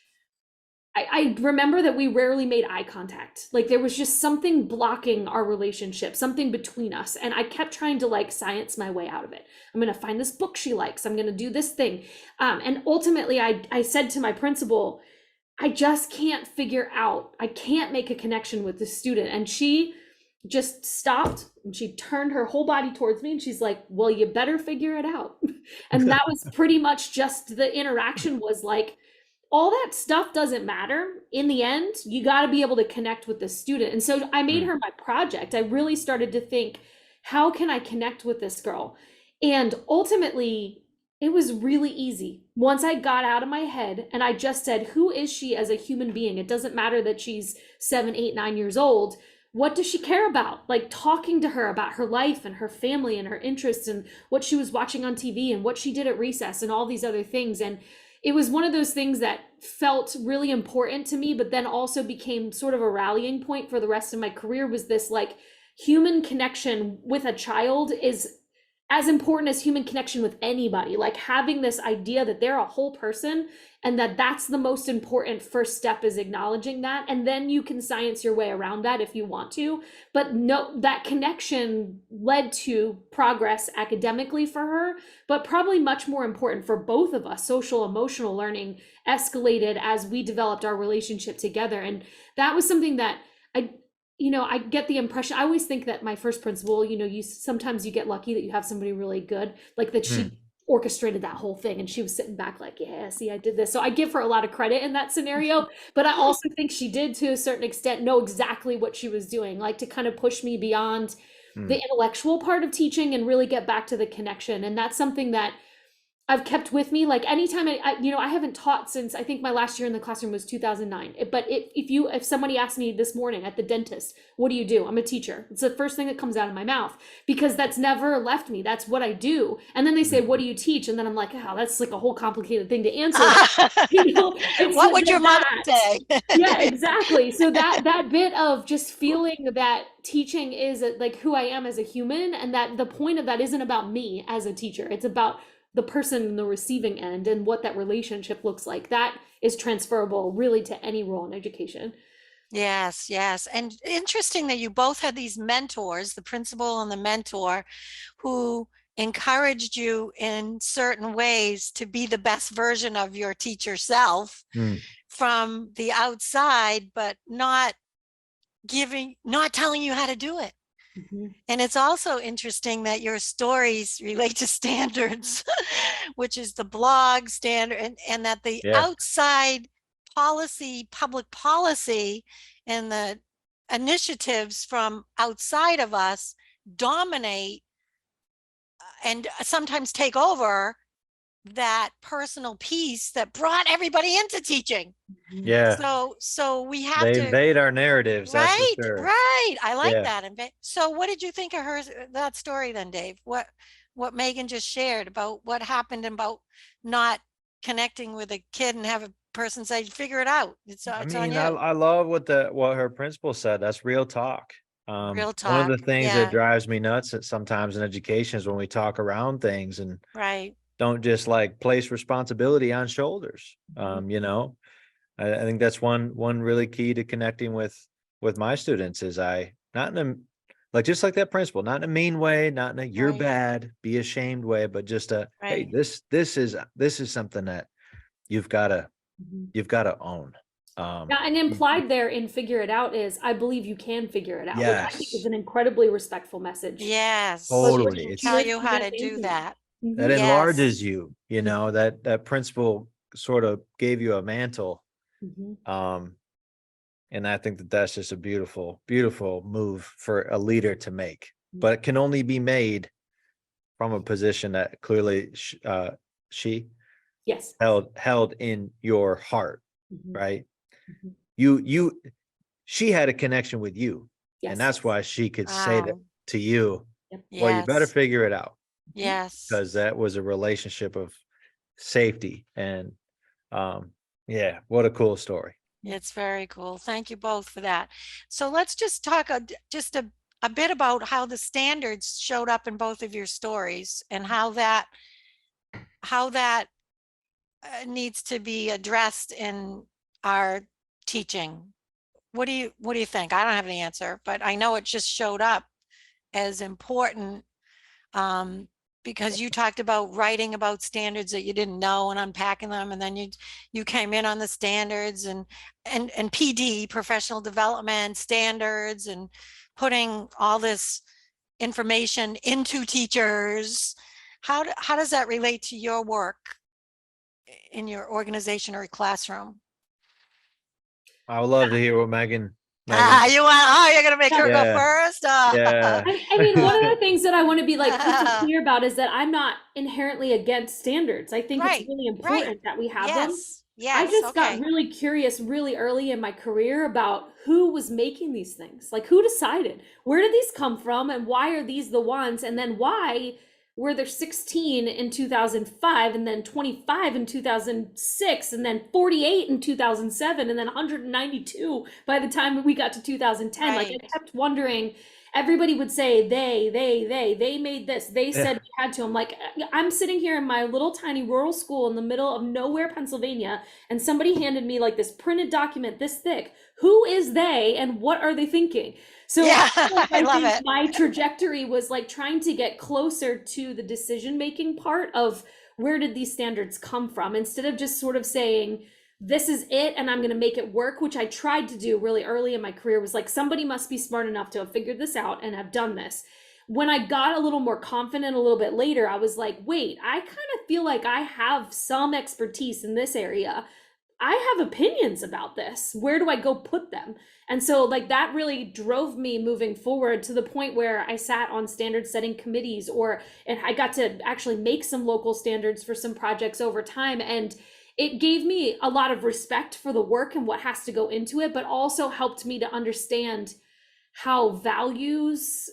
I remember that we rarely made eye contact. Like there was just something blocking our relationship, something between us. And I kept trying to like science my way out of it. I'm going to find this book she likes. I'm going to do this thing. And ultimately I said to my principal, I just can't figure out, I can't make a connection with the student. And she just stopped and she turned her whole body towards me and she's like, well, you better figure it out. And that was pretty much just the interaction was like, all that stuff doesn't matter. In the end, you got to be able to connect with the student. And so I made her my project. I really started to think, how can I connect with this girl? And ultimately, it was really easy. Once I got out of my head and I just said, who is she as a human being? It doesn't matter that she's 7, 8, 9 years old. What does she care about? Like talking to her about her life and her family and her interests and what she was watching on TV and what she did at recess and all these other things. And it was one of those things that felt really important to me, but then also became sort of a rallying point for the rest of my career, was this like human connection with a child is as important as human connection with anybody. Like having this idea that they're a whole person and that that's the most important first step, is acknowledging that. And then you can science your way around that if you want to. But no, that connection led to progress academically for her, but probably much more important for both of us. Social emotional learning escalated as we developed our relationship together. And that was something that I get the impression, I always think that my first principal, sometimes you get lucky that you have somebody really good, like that she orchestrated that whole thing and she was sitting back like, yeah, see, I did this. So I give her a lot of credit in that scenario, but I also think she did, to a certain extent, know exactly what she was doing, like to kind of push me beyond the intellectual part of teaching and really get back to the connection. And that's something that I've kept with me. Like anytime I haven't taught since, I think my last year in the classroom was 2009. But if somebody asked me this morning at the dentist, what do you do? I'm a teacher. It's the first thing that comes out of my mouth, because that's never left me. That's what I do. And then they say, what do you teach? And then I'm like, oh, that's like a whole complicated thing to answer. What would your mother say? Yeah, exactly. So that bit of just feeling that teaching is like who I am as a human, and that the point of that isn't about me as a teacher. It's about the person in the receiving end and what that relationship looks like. That is transferable really to any role in education. Yes, yes. And interesting that you both had these mentors, the principal and the mentor, who encouraged you in certain ways to be the best version of your teacher self from the outside, but not telling you how to do it. And it's also interesting that your stories relate to standards, which is the blog standard, and that the outside public policy, and the initiatives from outside of us dominate and sometimes take over that personal piece that brought everybody into teaching. So we have they to invade our narratives. Right, that's for sure. right. I like that. So what did you think of that story then, Dave? What Meghan just shared about what happened about not connecting with a kid and have a person say, figure it out. It's on you. I love what her principal said. That's real talk. Real talk. One of the things that drives me nuts sometimes in education is when we talk around things and don't just like place responsibility on shoulders. I think that's one really key to connecting with my students is not in a, just like that principle, not in a mean way, not in a you're bad, be ashamed way, but just hey, this is something that you've got to own. And implied there in figure it out is, I believe you can figure it out. Yes. Which I think is an incredibly respectful message. Yes. Totally. It's tell you how to do that. That enlarges you, that principle sort of gave you a mantle. And I think that's just a beautiful, beautiful move for a leader to make, but it can only be made from a position that clearly she held in your heart, right? She had a connection with you, and that's why she could say that to you. Well, you better figure it out. Yes, because that was a relationship of safety. And what a cool story. It's very cool. Thank you both for that. So let's just talk a bit about how the standards showed up in both of your stories, and how that needs to be addressed in our teaching. What do you think? I don't have the answer, but I know it just showed up as important, because you talked about writing about standards that you didn't know and unpacking them, and then you came in on the standards and PD, professional development standards, and putting all this information into teachers. How does that relate to your work in your organization or classroom? I would love to hear what Meghan. You're gonna make her go first. I mean, one of the things that I want to be like clear about is that I'm not inherently against standards. I think it's really important that we have them. I just got really curious really early in my career about who was making these things. Like, who decided? Where did these come from, and why are these the ones? And then why were there 16 in 2005, and then 25 in 2006, and then 48 in 2007, and then 192 by the time we got to 2010. Like, I kept wondering. Everybody would say they made this. They said we had to. I'm like, I'm sitting here in my little tiny rural school in the middle of nowhere, Pennsylvania, and somebody handed me like this printed document this thick. Who is they, and what are they thinking? So I love it. My trajectory was like trying to get closer to the decision-making part of where did these standards come from, instead of just sort of saying, this is it and I'm going to make it work, which I tried to do really early in my career, was like, somebody must be smart enough to have figured this out and have done this. When I got a little more confident a little bit later, I was like, wait, I kind of feel like I have some expertise in this area. I have opinions about this. Where do I go put them? And so like that really drove me moving forward to the point where I sat on standard setting committees, and I got to actually make some local standards for some projects over time. And it gave me a lot of respect for the work and what has to go into it, but also helped me to understand how values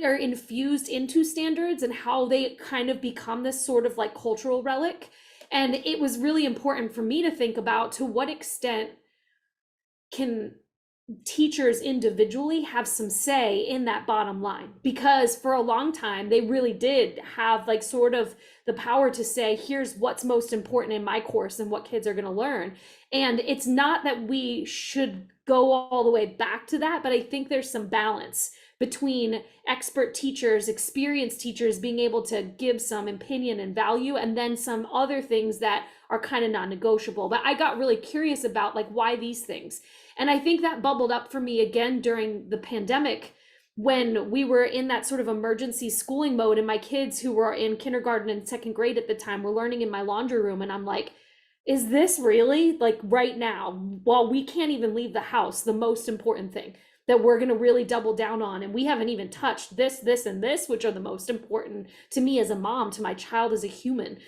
are infused into standards and how they kind of become this sort of like cultural relic. And it was really important for me to think about, to what extent can teachers individually have some say in that bottom line? Because for a long time, they really did have like sort of the power to say, here's what's most important in my course and what kids are going to learn. And it's not that we should go all the way back to that, but I think there's some balance between expert teachers, experienced teachers being able to give some opinion and value, and then some other things that are kind of non-negotiable. But I got really curious about like, why these things? And I think that bubbled up for me again during the pandemic, when we were in that sort of emergency schooling mode, and my kids, who were in kindergarten and second grade at the time, were learning in my laundry room. And I'm like, is this really, like, right now, while we can't even leave the house, the most important thing that we're going to really double down on? And we haven't even touched this, and this, which are the most important to me as a mom, to my child as a human.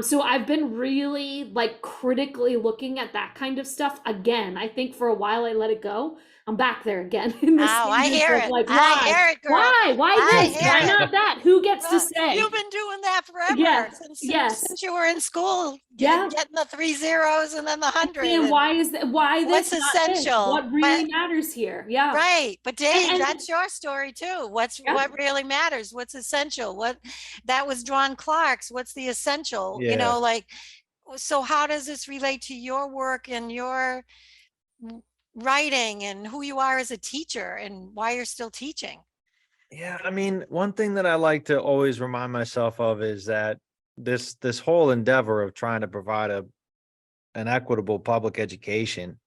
So I've been really like critically looking at that kind of stuff again. I think for a while I let it go. I'm back there again. In this I hear it. Like, I hear it, girl. Why this? Why not that? Who gets to say? You've been doing that forever. Yes. Since you were in school, Yeah. getting the 3 zeros and then the 100. And why is that? Why what's this? essential? What really matters here? Yeah. Right. But Dave, And that's your story too. What really matters? What's essential? What that was John Clark's. What's the essential? Yeah. You know, like, so how does this relate to your work and your writing and who you are as a teacher and why you're still teaching? Yeah, I mean, one thing that I like to always remind myself of is that this whole endeavor of trying to provide an equitable public education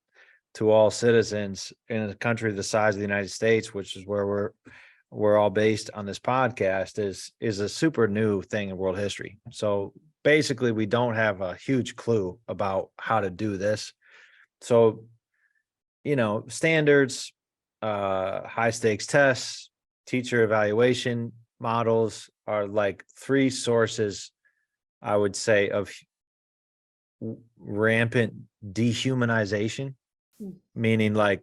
to all citizens in a country the size of the United States, which is where we're all based on this podcast, is a super new thing in world history. So basically, we don't have a huge clue about how to do this. So, you know, standards, high stakes tests, teacher evaluation models are like 3 sources, I would say, of rampant dehumanization, meaning like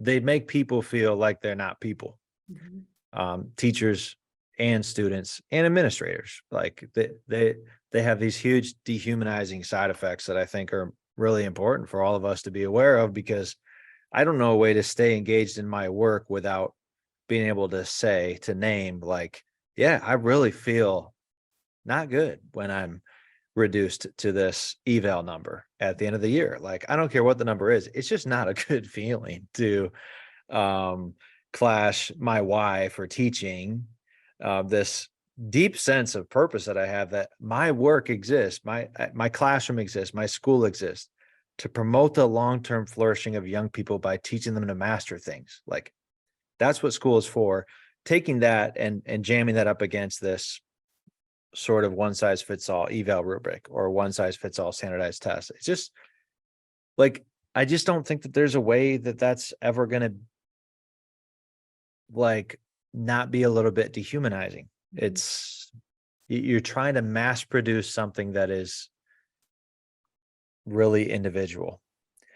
they make people feel like they're not people. Teachers and students and administrators, like they have these huge dehumanizing side effects that I think are really important for all of us to be aware of, because I don't know a way to stay engaged in my work without being able to name like, yeah, I really feel not good when I'm reduced to this eval number at the end of the year. Like, I don't care what the number is. It's just not a good feeling to clash my why for teaching, this deep sense of purpose that I have, that my work exists, my classroom exists, my school exists to promote the long-term flourishing of young people by teaching them to master things. Like, that's what school is for. Taking that and jamming that up against this sort of one size fits all eval rubric or one size fits all standardized test. It's just like, I just don't think that there's a way that that's ever going to like not be a little bit dehumanizing. It's, you're trying to mass produce something that is really individual.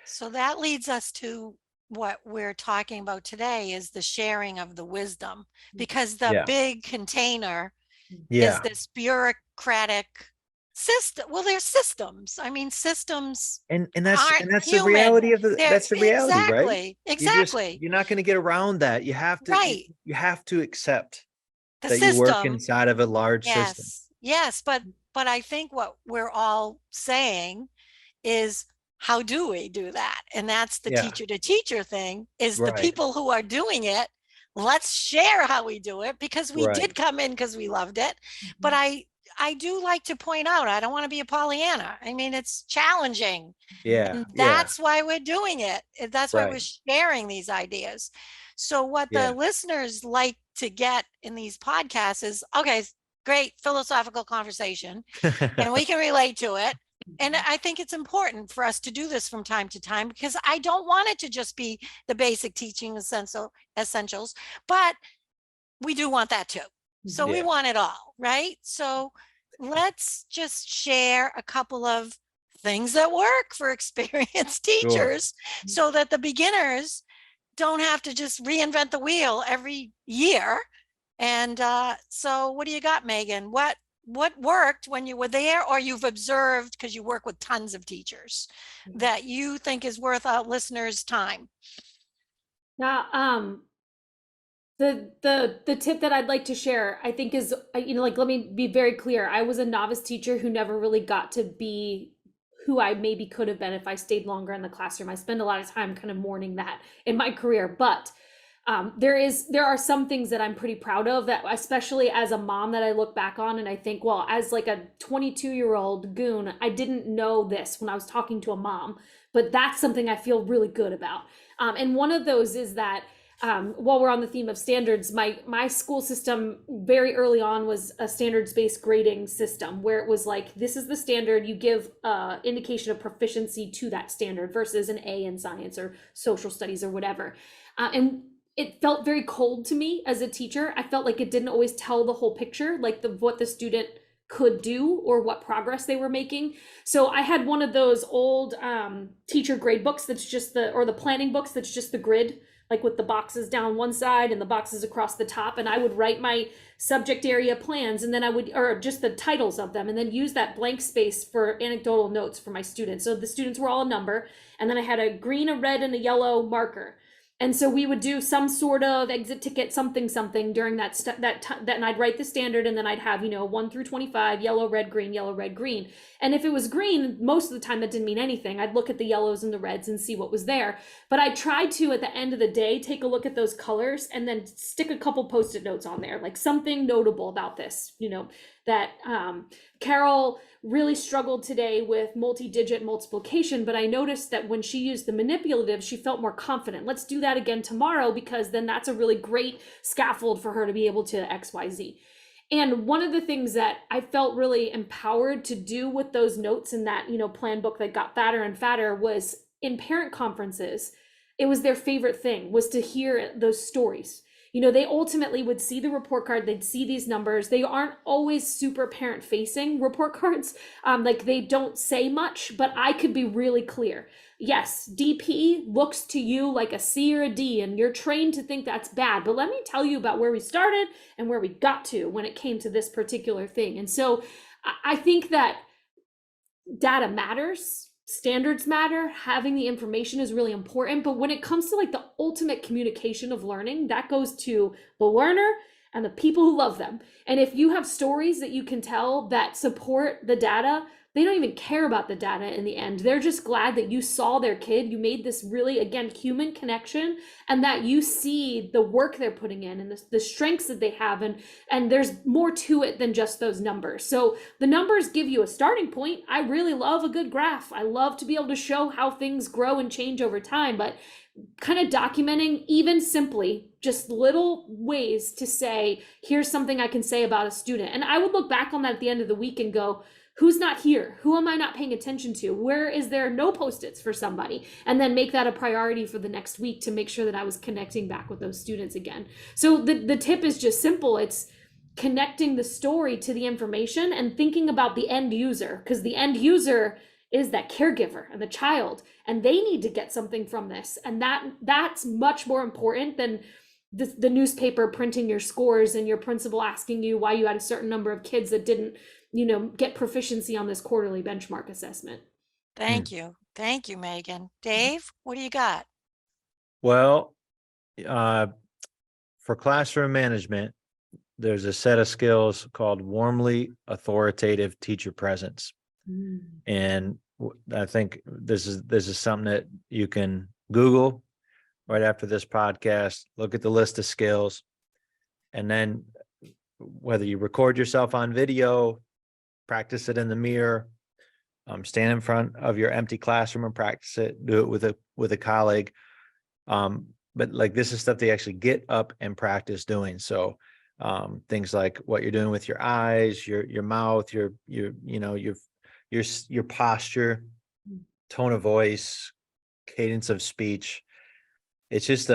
So that leads us to what we're talking about today, is the sharing of the wisdom, because the big container is this bureaucratic system. Well, there's systems. I mean, systems, and that's human. the reality of that's the reality, right? Exactly. You're not going to get around that. You have to, you have to accept the that system. you work inside of a large system. Yes, but I think what we're all saying is, how do we do that? And that's the teacher to teacher thing, is the people who are doing it, let's share how we do it, because we did come in because we loved it. But I I do like to point out, I don't want to be a Pollyanna. I mean, it's challenging. Yeah. And Yeah. that's why we're doing it. That's why we're Right. sharing these ideas. So what Yeah. the listeners like to get in these podcasts is, okay, great philosophical conversation, and we can relate to it. And I think it's important for us to do this from time to time, because I don't want it to just be the basic teaching essentials, but we do want that too. So we Yeah. want it all, right? So let's just share a couple of things that work for experienced Sure. teachers, so that the beginners don't have to just reinvent the wheel every year. And so what do you got, Megan? What worked when you were there, or you've observed, because you work with tons of teachers, that you think is worth our listeners' time? Now, the tip that I'd like to share, I think, is, like, let me be very clear. I was a novice teacher who never really got to be who I maybe could have been if I stayed longer in the classroom. I spend a lot of time kind of mourning that in my career, but there are some things that I'm pretty proud of, that especially as a mom, that I look back on and I think, well, as like a 22-year-old goon, I didn't know this when I was talking to a mom, but that's something I feel really good about. And one of those is that, while we're on the theme of standards, my school system very early on was a standards-based grading system, where it was like, this is the standard, you give indication of proficiency to that standard versus an A in science or social studies or whatever. And it felt very cold to me as a teacher. I felt like it didn't always tell the whole picture, like what the student could do or what progress they were making. So I had one of those old teacher grade books that's just the planning books that's just the grid, like with the boxes down one side and the boxes across the top. And I would write my subject area plans, and then or just the titles of them, and then use that blank space for anecdotal notes for my students. So the students were all a number, and then I had a green, a red, and a yellow marker. And so we would do some sort of exit ticket, something during that and I'd write the standard, and then I'd have, 1 through 25, yellow, red, green, yellow, red, green. And if it was green, most of the time that didn't mean anything. I'd look at the yellows and the reds and see what was there. But I tried to, at the end of the day, take a look at those colors and then stick a couple Post-it notes on there, like something notable about this, that Carol really struggled today with multi-digit multiplication, but I noticed that when she used the manipulative, she felt more confident. Let's do that again tomorrow, because then that's a really great scaffold for her to be able to XYZ. And one of the things that I felt really empowered to do with those notes in that, plan book that got fatter and fatter, was in parent conferences. It was their favorite thing, was to hear those stories. They ultimately would see the report card, they'd see these numbers. They aren't always super parent facing report cards. Like, they don't say much, but I could be really clear. Yes, DP looks to you like a C or a D, and you're trained to think that's bad. But let me tell you about where we started and where we got to when it came to this particular thing. And so I think that data matters. Standards matter, having the information is really important, but when it comes to like the ultimate communication of learning, that goes to the learner and the people who love them. And if you have stories that you can tell that support the data, they don't even care about the data in the end. They're just glad that you saw their kid, you made this really, again, human connection, and that you see the work they're putting in and the strengths that they have, and there's more to it than just those numbers. So the numbers give you a starting point. I really love a good graph. I love to be able to show how things grow and change over time, but kind of documenting, even simply, just little ways to say, here's something I can say about a student. And I would look back on that at the end of the week and go, who's not here? Who am I not paying attention to? Where is there no Post-its for somebody? And then make that a priority for the next week to make sure that I was connecting back with those students again. So the tip is just simple. It's connecting the story to the information and thinking about the end user, because the end user is that caregiver and the child, and they need to get something from this. And that's much more important than the newspaper printing your scores and your principal asking you why you had a certain number of kids that didn't get proficiency on this quarterly benchmark assessment. Thank you. Thank you, Megan. Dave, what do you got? Well, for classroom management, there's a set of skills called warmly authoritative teacher presence. And I think this is something that you can Google right after this podcast, look at the list of skills, and then whether you record yourself on video practice it in the mirror, stand in front of your empty classroom and practice it, do it with a colleague. But like, this is stuff they actually get up and practice doing. So things like what you're doing with your eyes, your mouth, your posture, tone of voice, cadence of speech. It's just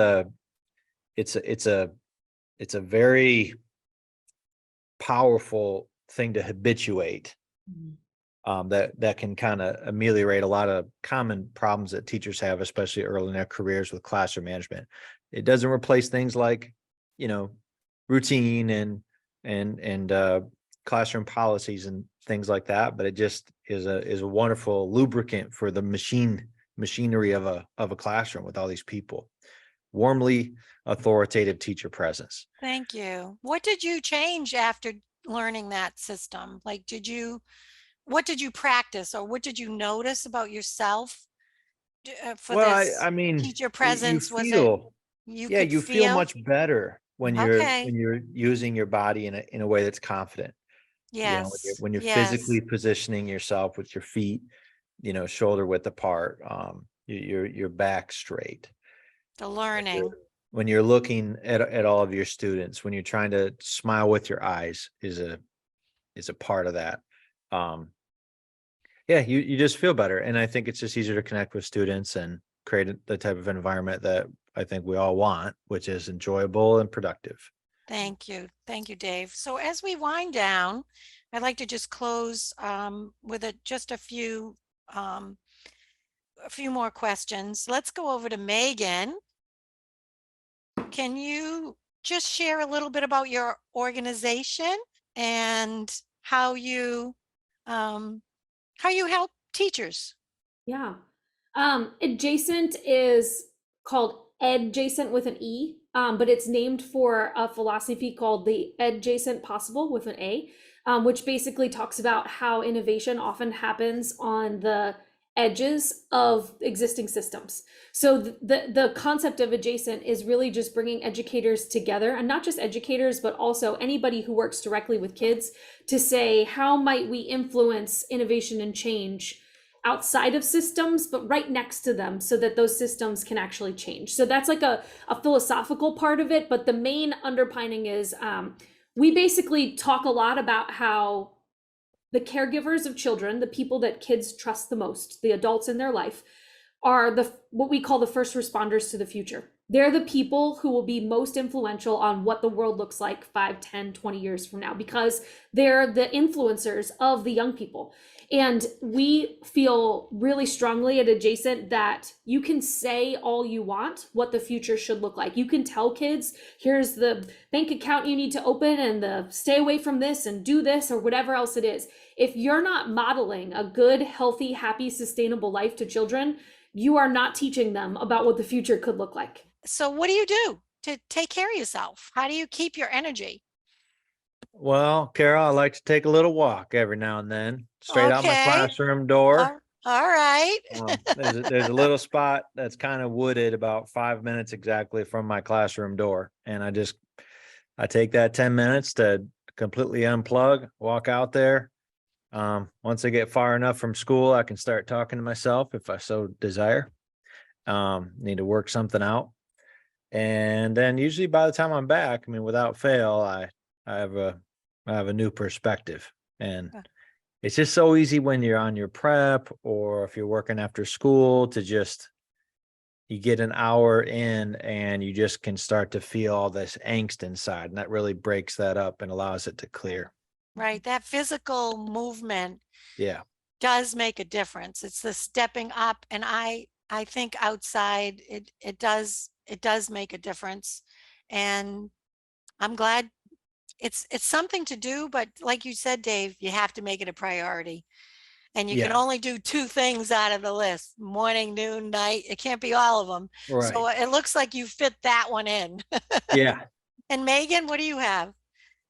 it's a very powerful thing to habituate, that can kind of ameliorate a lot of common problems that teachers have, especially early in their careers with classroom management. It doesn't replace things like, routine and classroom policies and things like that, but it just is a wonderful lubricant for the machinery of a classroom with all these people. Warmly authoritative teacher presence. Thank you. What did you change after learning that system? Like, what did you practice, or what did you notice about yourself for this I mean, teacher you presence? Was it feel, you yeah, could you feel feel? much better when Okay. you're using your body in a way that's confident. Yes. When you're Yes. physically positioning yourself with your feet, shoulder width apart, your back straight. The When you're, learning. when you're looking at all of your students, when you're trying to smile with your eyes is a part of that. Yeah, you just feel better. And I think it's just easier to connect with students and create the type of environment that I think we all want, which is enjoyable and productive. Thank you. Thank you, Dave. So as we wind down, I'd like to just close with just a few more questions. Let's go over to Meghan. Can you just share a little bit about your organization and how you help teachers? Yeah. Adjacent is called Adjacent with an E, but it's named for a philosophy called the Adjacent Possible with an A, which basically talks about how innovation often happens on the edges of existing systems. So the concept of adjacent is really just bringing educators together, and not just educators, but also anybody who works directly with kids, to say, how might we influence innovation and change outside of systems, but right next to them, so that those systems can actually change. So that's like a philosophical part of it, but the main underpinning is we basically talk a lot about how the caregivers of children, the people that kids trust the most, the adults in their life, are what we call the first responders to the future. They're the people who will be most influential on what the world looks like 5, 10, 20 years from now, because they're the influencers of the young people. And we feel really strongly at Adjacent that you can say all you want what the future should look like. You can tell kids, here's the bank account you need to open, and the stay away from this and do this, or whatever else it is. If you're not modeling a good, healthy, happy, sustainable life to children, you are not teaching them about what the future could look like. So what do you do to take care of yourself? How do you keep your energy? Well, Carol, I like to take a little walk every now and then, straight out my Okay. classroom door. All right. There's a little spot that's kind of wooded about 5 minutes exactly from my classroom door. And I take that 10 minutes to completely unplug, walk out there. Once I get far enough from school, I can start talking to myself if I so desire. Need to work something out. And then usually by the time I'm back, I mean, without fail, I have a new perspective. And it's just so easy when you're on your prep, or if you're working after school, to just, you get an hour in and you just can start to feel all this angst inside, and that really breaks that up and allows it to clear. Right. That physical movement does make a difference. It's the stepping up. And I think outside it does make a difference. And I'm glad it's something to do, but like you said, Dave, you have to make it a priority. And you can only do 2 things out of the list: morning, noon, night. It can't be all of them. Right. So it looks like you fit that one in. Yeah. And Meghan, what do you have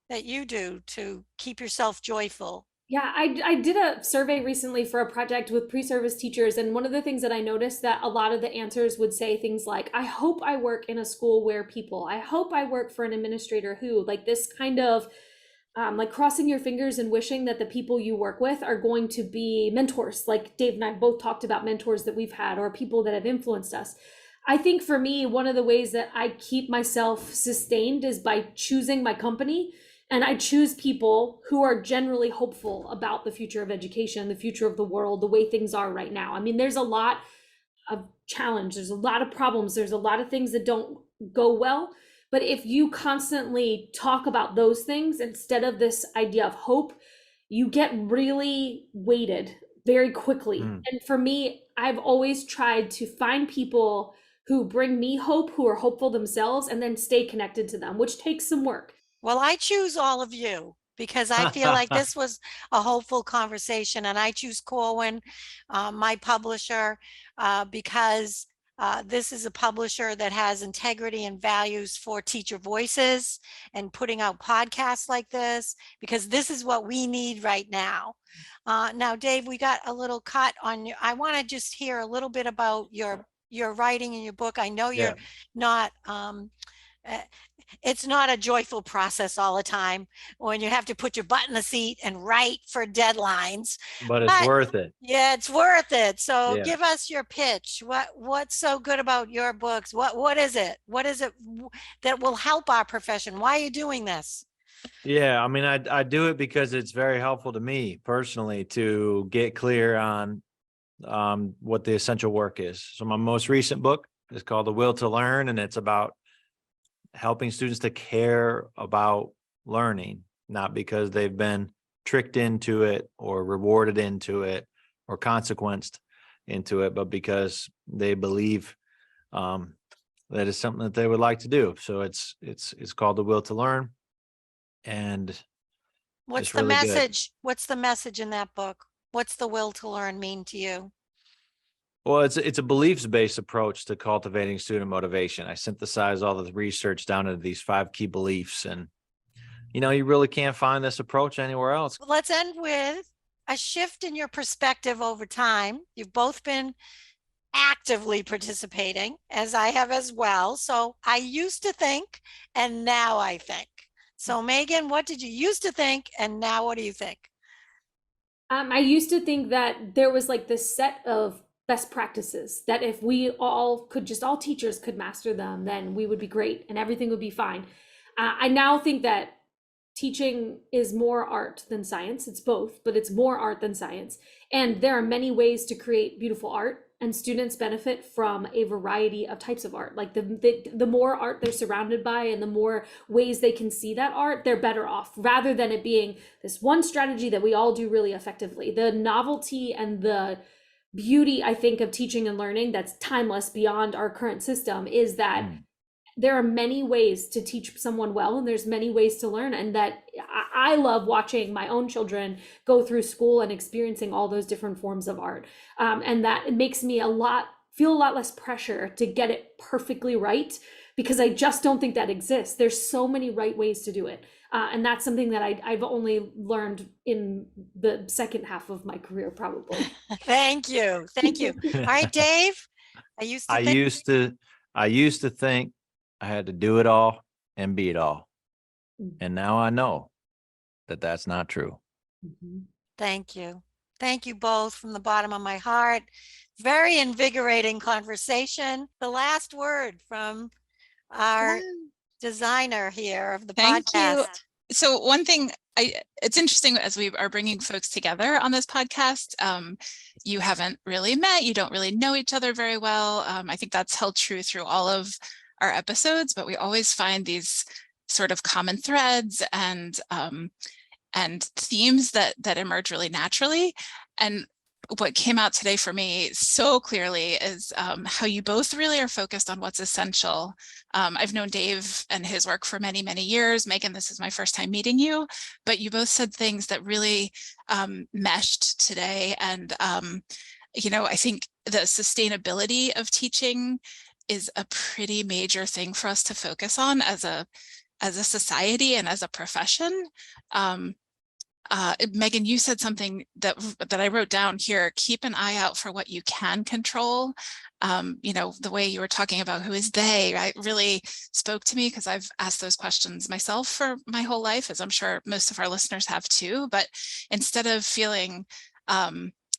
that you do to keep yourself joyful? Yeah, I did a survey recently for a project with pre-service teachers, and one of the things that I noticed, that a lot of the answers would say things like, I hope I work in a school where people, I hope I work for an administrator who, like, this kind of like crossing your fingers and wishing that the people you work with are going to be mentors. Like Dave and I both talked about mentors that we've had or people that have influenced us. I think for me, one of the ways that I keep myself sustained is by choosing my company. And I choose people who are generally hopeful about the future of education, the future of the world, the way things are right now. I mean, there's a lot of challenge, there's a lot of problems, there's a lot of things that don't go well. But if you constantly talk about those things instead of this idea of hope, you get really weighted very quickly. And for me, I've always tried to find people who bring me hope, who are hopeful themselves, and then stay connected to them, which takes some work. Well, I choose all of you because I feel like this was a hopeful conversation, and I choose Corwin, my publisher, because this is a publisher that has integrity and values for teacher voices and putting out podcasts like this, because this is what we need right now. Now, Dave, we got a little cut on you. I want to just hear a little bit about your writing in your book. I know you're not it's not a joyful process all the time when you have to put your butt in the seat and write for deadlines. But it's worth it. Yeah, it's worth it. So give us your pitch. What's so good about your books? What is it? What is it that will help our profession? Why are you doing this? Yeah, I mean, I do it because it's very helpful to me personally to get clear on what the essential work is. So my most recent book is called The Will to Learn, and it's about helping students to care about learning, not because they've been tricked into it or rewarded into it or consequenced into it, but because they believe that it's something that they would like to do. So it's called The Will to Learn. And what's the message? What's the message in that book? What's the will to learn mean to you? Well, it's a beliefs-based approach to cultivating student motivation. I synthesize all the research down into these 5 key beliefs, and you really can't find this approach anywhere else. Well, let's end with a shift in your perspective over time. You've both been actively participating, as I have as well. So I used to think, and now I think. So Megan, what did you used to think, and now what do you think? I used to think that there was like this set of best practices that if we all teachers could master them, then we would be great and everything would be fine. I now think that teaching is more art than science. It's both, but it's more art than science. And there are many ways to create beautiful art, and students benefit from a variety of types of art. Like the more art they're surrounded by and the more ways they can see that art, they're better off, rather than it being this one strategy that we all do really effectively. The novelty and the beauty, I think, of teaching and learning that's timeless beyond our current system is that there are many ways to teach someone well, and there's many ways to learn. And that I love watching my own children go through school and experiencing all those different forms of art. And that it makes me feel a lot less pressure to get it perfectly right, because I just don't think that exists. There's so many right ways to do it. And that's something that I've only learned in the second half of my career, probably. Thank you. Thank you. All right, Dave. I used to think I had to do it all and be it all. And now I know that that's not true. Thank you. Thank you both from the bottom of my heart. Very invigorating conversation. The last word from our designer here of the podcast. You. So one thing, it's interesting as we are bringing folks together on this podcast, you haven't really met, you don't really know each other very well. I think that's held true through all of our episodes, but we always find these sort of common threads and themes that emerge really naturally. And what came out today for me so clearly is how you both really are focused on what's essential. I've known Dave and his work for many, many years. Megan, this is my first time meeting you, but you both said things that really meshed today. And, I think the sustainability of teaching is a pretty major thing for us to focus on as a society and as a profession. Meghan, you said something that I wrote down here. Keep an eye out for what you can control. The way you were talking about who is they, right, really spoke to me, because I've asked those questions myself for my whole life, as I'm sure most of our listeners have too. But instead of feeling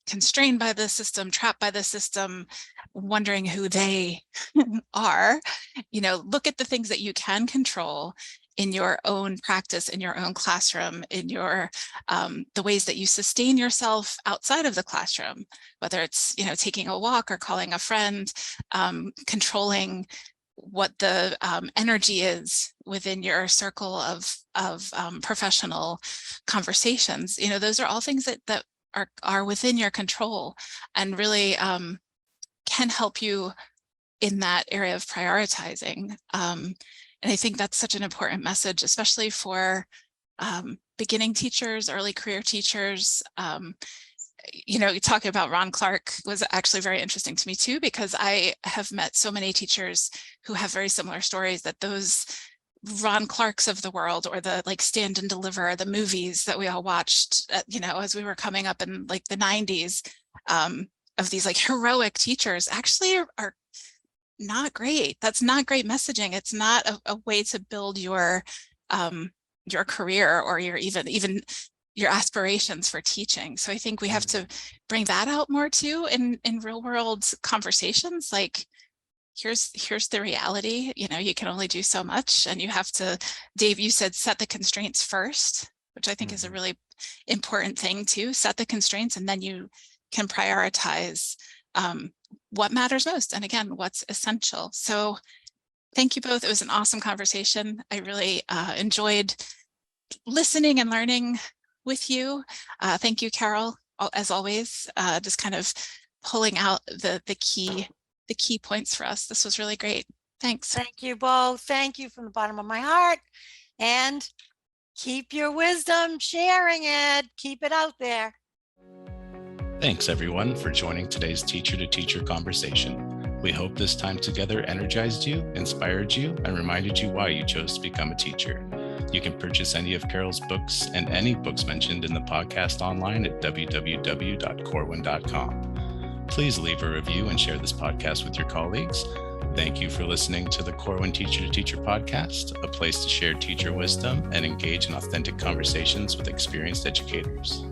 constrained by the system, trapped by the system, wondering who they are, look at the things that you can control in your own practice, in your own classroom, in your the ways that you sustain yourself outside of the classroom, whether it's taking a walk or calling a friend, controlling what the energy is within your circle of professional conversations. Those are all things that are within your control, and really can help you in that area of prioritizing. And I think that's such an important message, especially for beginning teachers, early career teachers. Talking about Ron Clark was actually very interesting to me too, because I have met so many teachers who have very similar stories, that those Ron Clarks of the world, or the like Stand and Deliver, the movies that we all watched, as we were coming up in like the 90s, of these like heroic teachers, actually are not great. That's not great messaging. It's not a way to build your career, or your even your aspirations for teaching. So I think we have to bring that out more too in real world conversations. Like, here's the reality. You can only do so much, and you have to, Dave, you said set the constraints first, which I think is a really important thing too. Set the constraints, and then you can prioritize what matters most, and again, what's essential. So thank you both. It was an awesome conversation. I really enjoyed listening and learning with you. Thank you, Carol, as always, just kind of pulling out the key points for us. This was really great. Thanks. Thank you both. Thank you from the bottom of my heart. And keep your wisdom, sharing it. Keep it out there. Thanks, everyone, for joining today's Teacher to Teacher conversation. We hope this time together energized you, inspired you, and reminded you why you chose to become a teacher. You can purchase any of Carol's books and any books mentioned in the podcast online at www.corwin.com. Please leave a review and share this podcast with your colleagues. Thank you for listening to the Corwin Teacher to Teacher podcast, a place to share teacher wisdom and engage in authentic conversations with experienced educators.